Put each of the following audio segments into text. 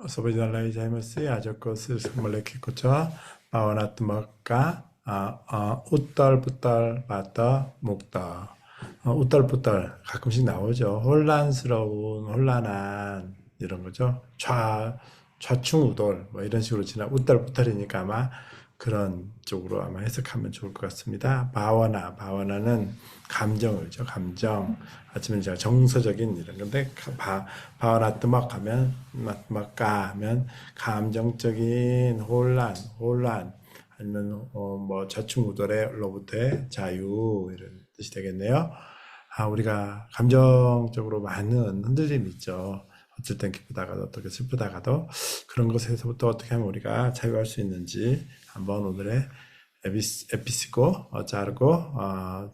Sobajanlai Jaimasi, Ajako Sirmaleki Kocha, Pawanatmaka, 웃덜부덜 바다 묵다. 웃덜부덜 가끔씩 나오죠. 혼란스러운, 혼란한 이런 거죠. 좌충우돌 뭐 이런 식으로 지나 웃덜부덜이니까 아마 그런 쪽으로 아마 해석하면 좋을 것 같습니다. 바와나는 감정을죠. 감정. 아침에 제가 정서적인 이런 건데 바와나 뜨막 하면 뜨막가 하면 감정적인 혼란 아니면 뭐 좌충우돌로부터의 자유 이런 뜻이 되겠네요. 우리가 감정적으로 많은 흔들림이 있죠. 어쩔 땐 기쁘다가도 어떻게 슬프다가도 그런 것에서부터 어떻게 하면 우리가 자유할 수 있는지 한번 오늘의 episiko cargo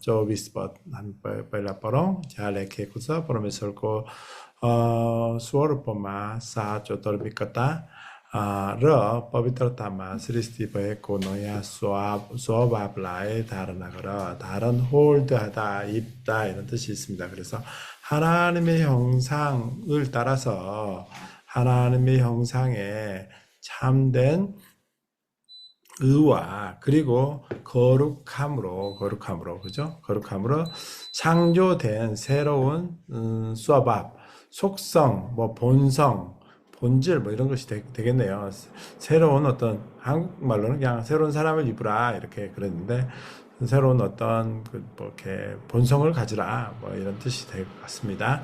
covis pela porong jale ke kusa profesor ko suor poma sa chotor bikata र पवित्रतामा सृष्टि भएको नयाँ स्वभावलाई धारणा गर धारण 홀드하다 입다 이런 뜻이 있습니다. 그래서 하나님의 형상을 따라서 하나님의 형상에 참된 의와 그리고 거룩함으로 그죠? 거룩함으로 창조된 새로운 수아밥 속성 뭐 본질 뭐 이런 것이 되겠네요. 새로운 어떤 한국말로는 그냥 새로운 사람을 입으라 이렇게 그랬는데 새로운 어떤 뭐 이렇게 본성을 가지라 뭐 이런 뜻이 될 것 같습니다.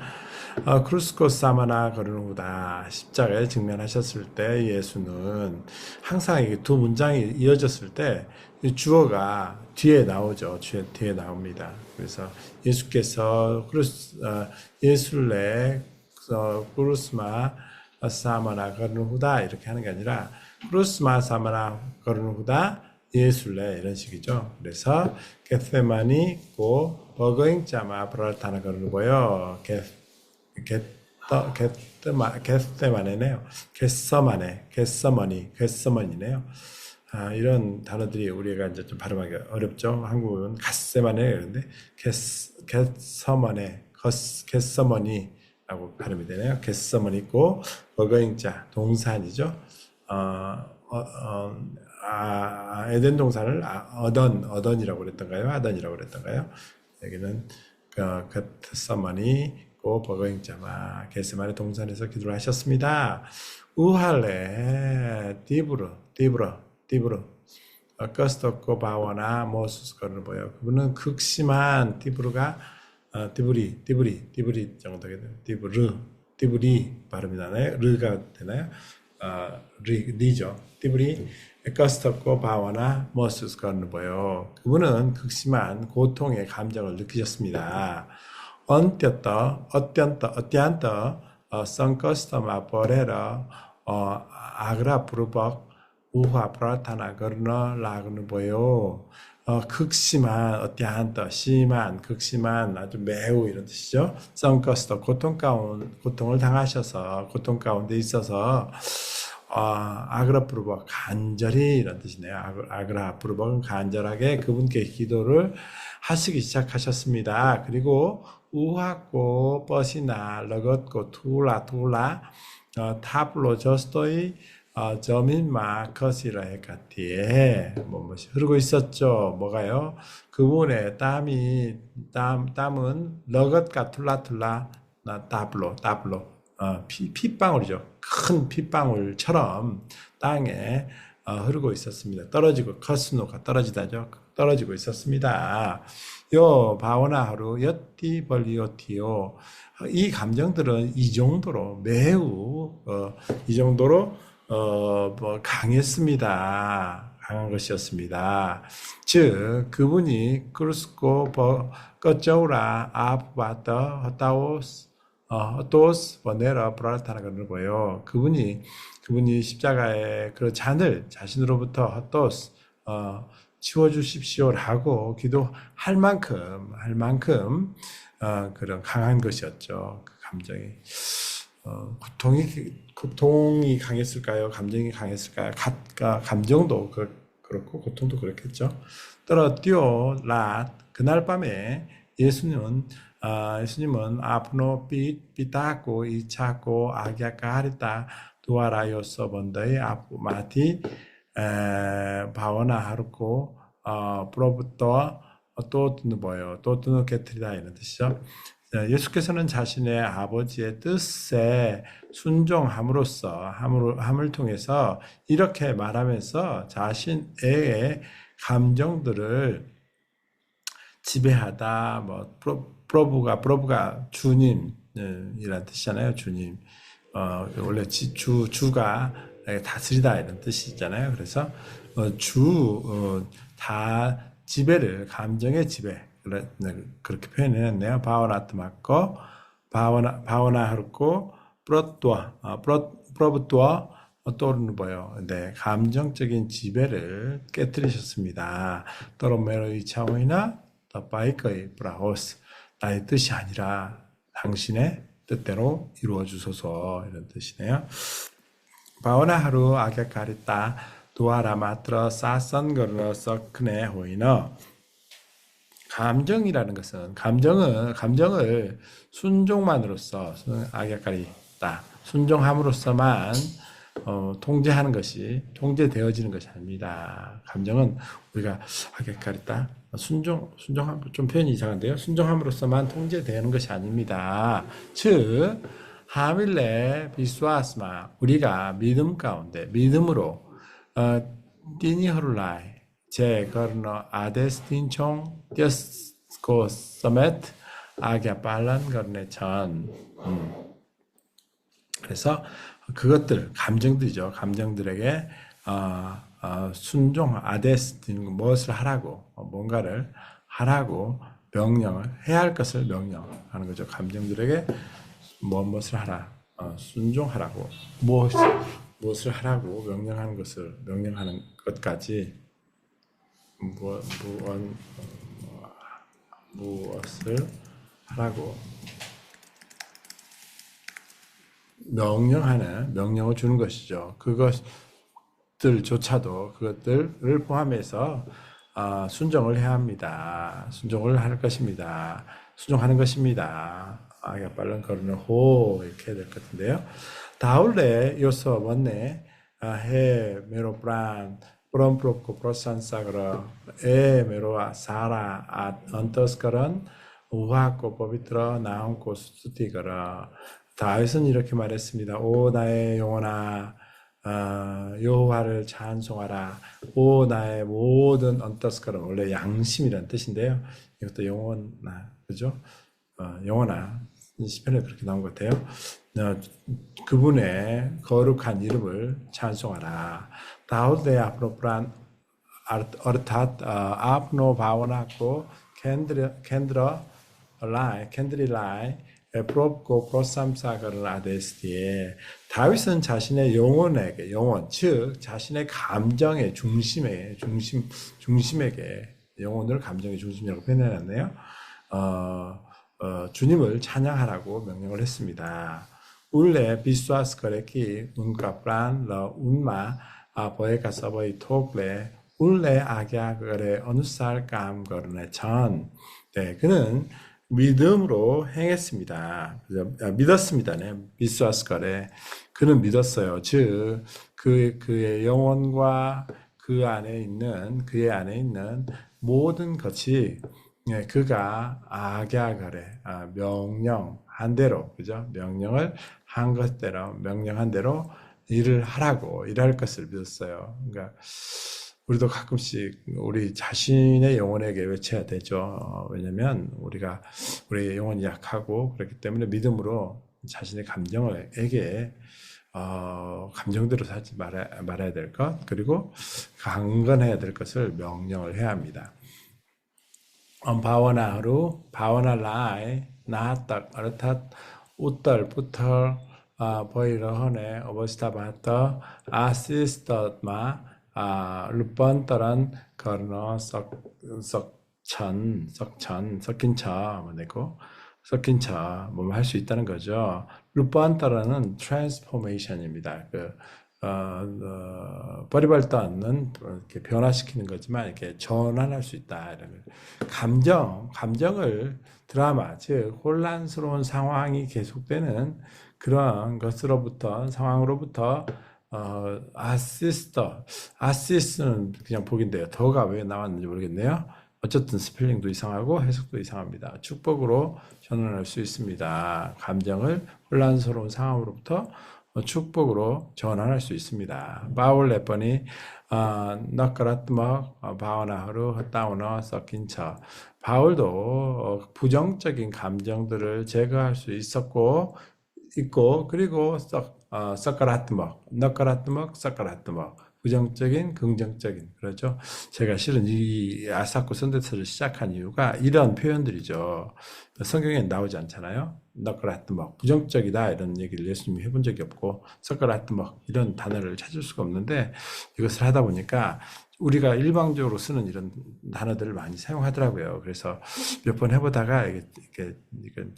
크루스코 사마나 거르누다 십자가에 직면하셨을 때 예수는 항상 이게 두 문장이 이어졌을 때 주어가 뒤에 나오죠. 뒤에 나옵니다. 그래서 예수께서 예술래 크루스마 사마나 거르누다 이렇게 하는 게 아니라 크루스마 사마나 거르누다 예술래 이런 식이죠. 그래서 게세마니 고 버거잉자마 브랄타나 거르고요. 게세마네요. 게서머니네요. 이런 단어들이 우리가 이제 좀 발음하기 어렵죠. 한국은 갓세마네 그런데 게서머니라고 발음이 되네요. 게서머니 있고 버거잉자 동산이죠. 에덴 동산을 어던이라고 그랬던가요? 아던이라고 그랬던가요? 여기는 겟세마니 고 버거잉자마 겟세마니 동산에서 기도를 하셨습니다. 우할레 디브르 커스토코 바와나 모수스 거를 보여. 그분은 극심한 디브르가 디브리 정도겠네요. 디브리 발음이 나나요? 르가 되나요? 리죠. 디브리 에커스터코 바와나 머스스 거는 보여. 그분은 극심한 고통의 감정을 느끼셨습니다. 어띠안떠 성커스터마 버레러 아그라 부르벅 우화 프라타나 거르너 라그는 보여. 극심한 심한 극심한 아주 매우 이런 뜻이죠. 성커스터 고통을 당하셔서 고통 가운데 있어서 아그라프루버 간절히 이런 뜻이네요. 아그라프루버는 간절하게 그분께 기도를 하시기 시작하셨습니다. 그리고 우하고 뻗이나 러것고 투라 타블로 저스토이 저민마 커시라 해가티에 뭐뭐이 흐르고 있었죠. 뭐가요? 그분의 땀은 러것과 툴라툴라 따블로 핏방울이죠. 큰 핏방울처럼 땅에 흐르고 있었습니다. 떨어지고 커스노가 떨어지다죠. 떨어지고 있었습니다. 요 바오나 하루 여띠 벌리오티요. 이 감정들은 이 정도로 매우 이 정도로 뭐 강했습니다. 강한 것이었습니다. 즉 그분이 크루스코 꺼쩌우라 아프바터 허타오스 또스 버네라 브라타나 그러는 거예요. 그분이 십자가의 그 잔을 자신으로부터 헛도스 치워주십시오라고 기도할 만큼 그런 강한 것이었죠. 그 감정이 고통이 강했을까요? 감정이 강했을까요? 감정도 그렇고 고통도 그렇겠죠. 떨어뛰어 라 그날 밤에 예수님은 아프노 삐따고 이차고 아기아까 하리다 두아라요서 번더의 마티 바오나 하루코 프로부터 또 뭐예요? 또 게트리다 이런 뜻이죠. 예수께서는 자신의 아버지의 뜻에 순종함으로써 함을 통해서 이렇게 말하면서 자신의 감정들을 지배하다, 뭐 프로부가 주님이란 뜻이잖아요. 주님. 원래 주가 다스리다 이런 뜻이잖아요. 그래서 다 지배를 감정의 지배 그렇게 표현해놨네요. 바오나트 맞고 바오나 하루코 프로부토 또는 뭐요? 네, 감정적인 지배를 깨뜨리셨습니다. 또로메로이 차오이나 더바이거이 브라호스 나의 뜻이 아니라 당신의 뜻대로 이루어 주소서 이런 뜻이네요. 바오나 하루 아게 가리따 두아라 마트러 사선 거르러 서크네 호이너 감정이라는 것은 감정을 순종만으로써 아게까리다 순종함으로써만 통제하는 것이 통제되어지는 것이 아닙니다. 감정은 우리가 아게까리다 순종함 좀 표현이 이상한데요. 순종함으로써만 통제되는 것이 아닙니다. 즉 하밀레 비스와스마 우리가 믿음 가운데 믿음으로 띠니허룰라이 제 거르너 아데스틴총 띄어스코 서메트 아기아 빨란 거르네 전 그래서 그것들 감정들이죠. 감정들에게 순종 아데스틴 무엇을 하라고 뭔가를 하라고 명령을 해야 할 것을 명령하는 거죠. 감정들에게 무엇을 하라 순종하라고 무엇을 하라고 명령하는 것까지 무엇을 하라고 명령을 주는 것이죠. 그것들조차도 그것들을 포함해서 순종을 해야 합니다. 순종을 할 것입니다. 순종하는 것입니다. 아게 빨른 거르는 호 이렇게 해야 될 것 같은데요. 다울레 요소 원네 해 메로브란 프롬프로코 프로산사그러 에 메로아 사라 언터스거런 우하고 보비트러 나온고 수티거러 다윗은 이렇게 말했습니다. 오 나의 영혼아 여호와를 찬송하라. 오 나의 모든 언터스거런 원래 양심이란 뜻인데요. 이것도 영혼아 그죠? 영혼아 시편에 그렇게 나온 것 같아요. 그분의 거룩한 이름을 찬송하라. 다우데 아프로프란 어르탓 아프노 바오나코 캔드리라이 프롭고 프로삼사거를 아데스티에 다윗은 자신의 영혼 즉 자신의 감정의 중심에게 영혼을 감정의 중심이라고 표현해놨네요. 주님을 찬양하라고 명령을 했습니다. 울레 비스와스 거레키 운카프란 러 운마 보에가 서버이 톡레 울레 아기아 거레 어느살 감 거르네 전. 네, 그는 믿음으로 행했습니다. 믿었습니다. 네, 비스와스 거레 그는 믿었어요. 즉 그의 영혼과 그의 안에 있는 모든 것이 그가 아갸거래 명령한 대로 그죠? 명령을 한 것대로 명령한 대로 일할 것을 믿었어요. 그러니까 우리도 가끔씩 우리 자신의 영혼에게 외쳐야 되죠. 왜냐하면 우리의 영혼이 약하고 그렇기 때문에 믿음으로 자신의 감정에게 감정대로 살지 말아야 될 것 그리고 강건해야 될 것을 명령을 해야 합니다. 바와나로 바와나라이 나핫딱 어르탓 웃덜 부털 보이러허네 어버스타바터 아시스터마 루번떠런 거르너 섞인 척 내고 섞인 척 뭐 할 수 있다는 거죠. 루번떠런은 트랜스포메이션입니다. 버리벌도 않는 이렇게 변화시키는 거지만 이렇게 전환할 수 있다. 이런 감정을 드라마 즉 혼란스러운 상황이 계속되는 그런 것으로부터 상황으로부터 아시스는 그냥 복인데요. 더가 왜 나왔는지 모르겠네요. 어쨌든 스펠링도 이상하고 해석도 이상합니다. 축복으로 전환할 수 있습니다. 감정을 혼란스러운 상황으로부터 축복으로 전환할 수 있습니다. 바울 레번이 너카라트먹 바오나하루 헛다우너 섞인 척 바울도 부정적인 감정들을 제거할 수 있고 그리고 너카라트먹 부정적인 긍정적인 그렇죠. 제가 실은 이 아사코 선대서를 시작한 이유가 이런 표현들이죠. 성경에 나오지 않잖아요. 너카라트먹 부정적이다 이런 얘기를 예수님이 해본 적이 없고 서카라트먹 이런 단어를 찾을 수가 없는데 이것을 하다 보니까 우리가 일방적으로 쓰는 이런 단어들을 많이 사용하더라고요. 그래서 몇 번 해보다가 이게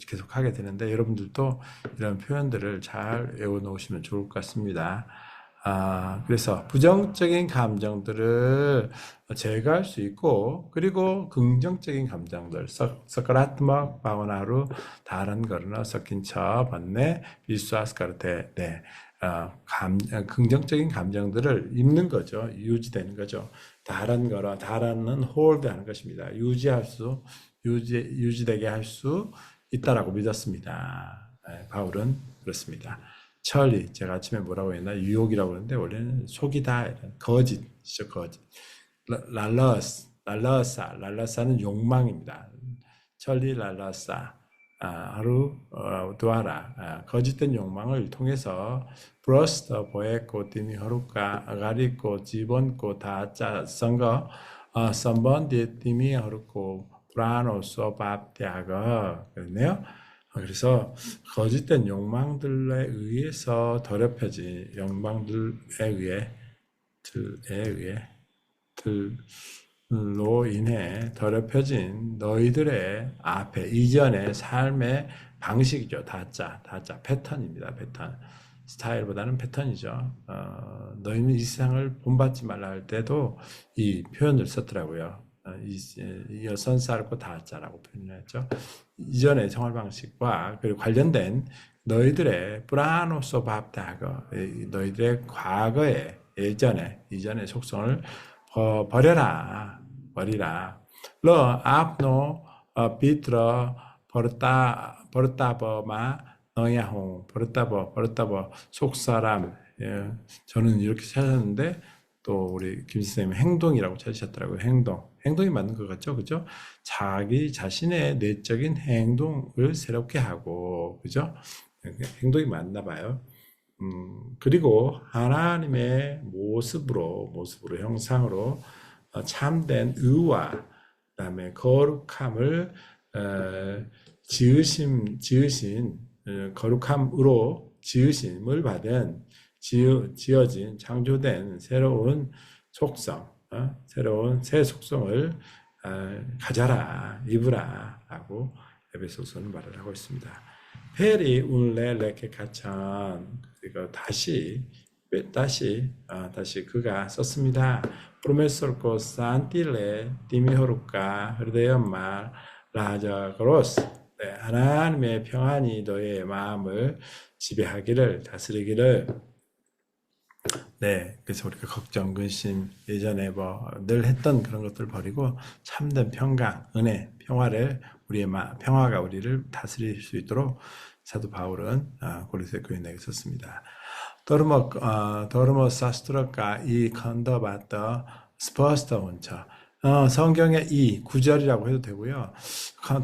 계속 하게 되는데 여러분들도 이런 표현들을 잘 외워놓으시면 좋을 것 같습니다. 그래서 부정적인 감정들을 제거할 수 있고, 그리고 긍정적인 감정들, 서카라트먹 바오나루 다른 거르나 섞인 차 번네 비수아스카르테 네. 긍정적인 감정들을 입는 거죠. 유지되는 거죠. 다른은 홀드 하는 것입니다. 유지되게 할 수 있다라고 믿었습니다. 네, 바울은 그렇습니다. 천리, 제가 아침에 뭐라고 했나? 유혹이라고 하는데, 원래는 속이다, 이런 거짓이죠, 거짓. 랄라사는 욕망입니다. 천리 랄라사, 하루, 두아라, 거짓된 욕망을 통해서, 브러스터, 보에코, 디미, 허루카, 아가리코, 지번코, 다짜, 선거, 선번, 디미, 허루코, 브라노, 소밥, 대학어, 그랬네요. 그래서 거짓된 욕망들에 의해서 더럽혀진 들로 인해 더럽혀진 너희들의 앞에 이전의 삶의 방식이죠. 다짜 패턴입니다. 패턴 스타일보다는 패턴이죠. 너희는 이 세상을 본받지 말라 할 때도 이 표현을 썼더라고요. 여선 쌀고 다짜라고 표현했죠. 이전의 생활 방식과 그리고 관련된 너희들의 브라노소 밥다거 너희들의 과거의 이전의 속성을 버리라. 러 앞노 비트러 버릇다버마 너야홍 버릇다버 속사람. 저는 이렇게 찾았는데 또 우리 김 선생님 행동이라고 찾으셨더라고요. 행동이 맞는 것 같죠, 그죠? 자기 자신의 내적인 행동을 새롭게 하고, 그죠? 행동이 맞나 봐요. 그리고 하나님의 모습으로 형상으로 참된 의와 그다음에 거룩함을 거룩함으로 지으심을 받은 지어진 창조된 새로운 속성, 새로운 새 속성을 가져라, 입으라 라고 에베소서는 말을 하고 있습니다. 페리 운레 레케 카찬 그리고 다시 그가 썼습니다. 프로메솔코 산틸레 디미호루카 흐르데엄말 라자그로스 하나님의 평안이 너의 마음을 지배하기를 다스리기를. 네, 그래서 우리가 걱정, 근심, 예전에 늘 했던 그런 것들 버리고 참된 평강, 은혜, 평화가 우리를 다스릴 수 있도록 사도 바울은 고린도 교인에게 썼습니다. 더르모 사스트라카 이 컨더바터 스퍼스터 원처. 성경의 이 구절이라고 해도 되고요.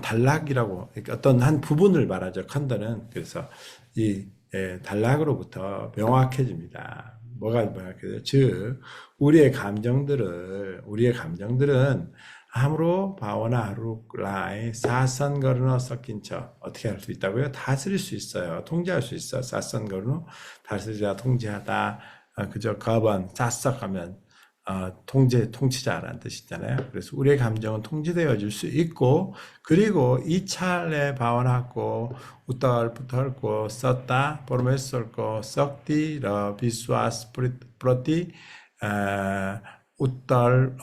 단락이라고 어떤 한 부분을 말하죠. 컨더는 그래서 이 단락으로부터 명확해집니다. 뭐가 명확해져요? 즉 우리의 감정들은 함으로 바오나 하루라의 사선거르노 섞인 척 어떻게 할 수 있다고요? 다스릴 수 있어요. 통제할 수 있어요. 사선거르노 다스리다, 통제하다. 그저 거번 사석하면 통치자라는 뜻이잖아요. 그래서 우리의 감정은 통제되어질 수 있고, 그리고 이찰에 바원하고 우떨부털고 썼다 포르메솔고 썩디 러 비수아스 프로티 우떨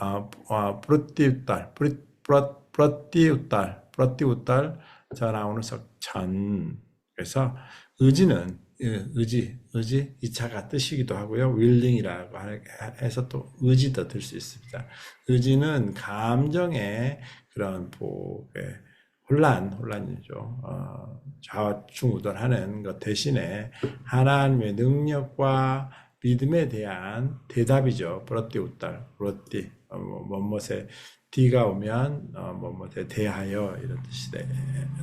프로티 우떨 저 나오는 석천. 그래서 의지는 의지 이 차가 뜻이기도 하고요. willing이라고 해서 또 의지도 들 수 있습니다. 의지는 감정의 그런 혼란이죠. 좌충우돌하는 것 대신에 하나님의 능력과 믿음에 대한 대답이죠. 브러띠 웃달, 브러띠 뭐뭇에 D가 오면 뭐뭇에 대하여 이런 뜻이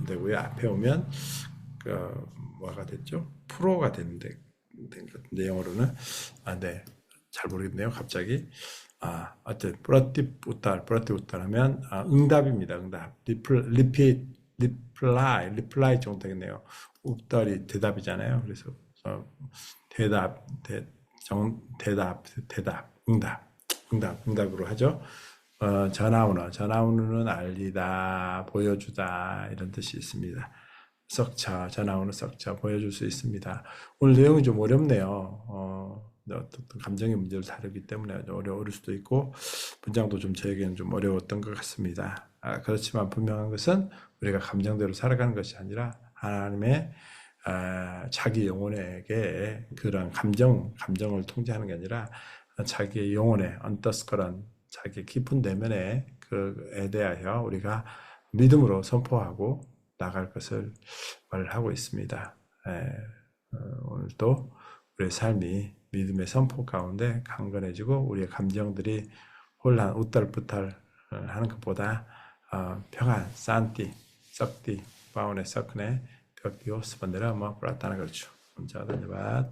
되고요. 앞에 오면 뭐가 됐죠? 프로가 된것 같은데 영어로는 네, 잘 모르겠네요. 갑자기 어쨌든 브러띠 웃달 하면 응답입니다. 응답. 리플라이 정도 되겠네요. 웃달이 대답이잖아요. 그래서 대답, 응답으로 하죠. 전하우는 알리다, 보여주다 이런 뜻이 있습니다. 전하우는 썩차 보여줄 수 있습니다. 오늘 내용이 좀 어렵네요. 어떤 감정의 문제를 다루기 때문에 어려울 수도 있고 문장도 좀 저에게는 좀 어려웠던 것 같습니다. 그렇지만 분명한 것은 우리가 감정대로 살아가는 것이 아니라 하나님의 자기 영혼에게 그런 감정을 통제하는 게 아니라 자기의 영혼에 언더스커런 자기 깊은 내면에 그에 대하여 우리가 믿음으로 선포하고 나갈 것을 말하고 있습니다. 오늘도 우리의 삶이 믿음의 선포 가운데 강건해지고 우리의 감정들이 웃달부달 하는 것보다 평안, 산티, 썩디, 바운의 서크네, 벽디오스 번데라 뭐 브라타나 그렇죠. 문자 던져봐.